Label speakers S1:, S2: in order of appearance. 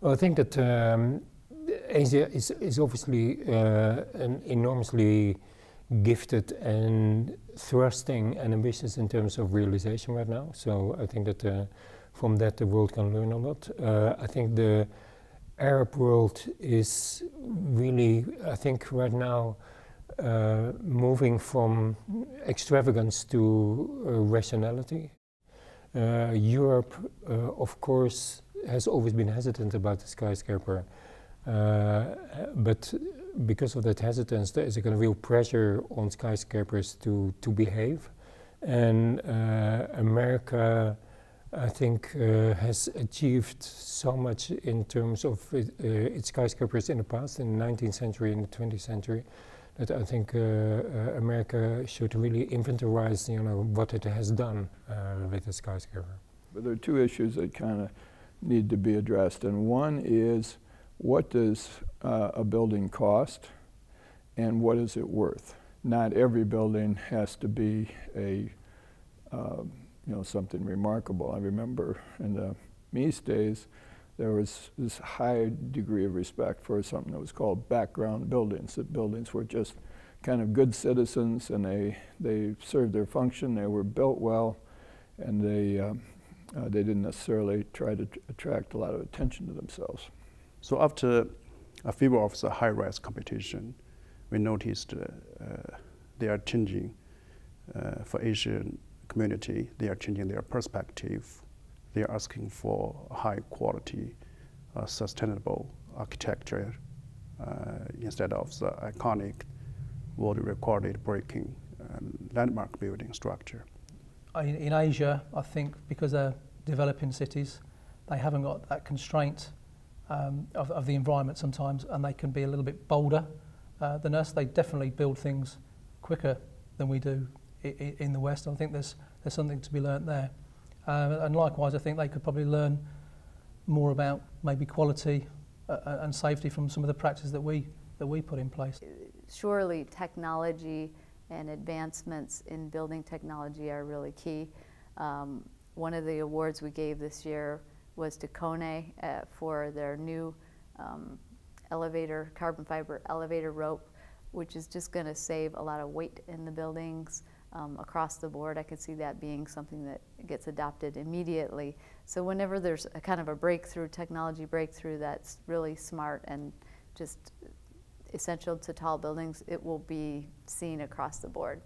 S1: Well, I think that Asia is obviously an enormously gifted and thrusting and ambitious in terms of realization right now. So I think that from that the world can learn a lot. I think the Arab world is really, I think right now, moving from extravagance to rationality. Europe, of course, has always been hesitant about the skyscraper, but because of that hesitance, there is a kind of real pressure on skyscrapers to behave, and America, I think, has achieved so much in terms of its skyscrapers in the past, in the 19th century and the 20th century, that I think America should really inventorize, what it has done with the skyscraper.
S2: But there are two issues that kind of need to be addressed, and one is, what does a building cost, and what is it worth? Not every building has to be a something remarkable. I remember in the Mace days, there was this high degree of respect for something that was called background buildings. That buildings were just kind of good citizens, and they served their function. They were built well, and they didn't necessarily try to attract a lot of attention to themselves.
S3: So after a few of the high-rise competition, we noticed they are changing for Asian community. They are changing their perspective. They are asking for high quality, sustainable architecture instead of the iconic, world-recorded breaking landmark building structure.
S4: In Asia, I think because they're developing cities, they haven't got that constraint of the environment sometimes, and they can be a little bit bolder than us. They definitely build things quicker than we do in the West. I think there's something to be learnt there. And likewise, I think they could probably learn more about maybe quality and safety from some of the practices that we put in place.
S5: Surely technology and advancements in building technology are really key. One of the awards we gave this year was to Kone for their new carbon fiber elevator rope, which is just going to save a lot of weight in the buildings across the board. I could see that being something that gets adopted immediately. So whenever there's a kind of a breakthrough, technology breakthrough that's really smart and just essential to tall buildings, it will be seen across the board.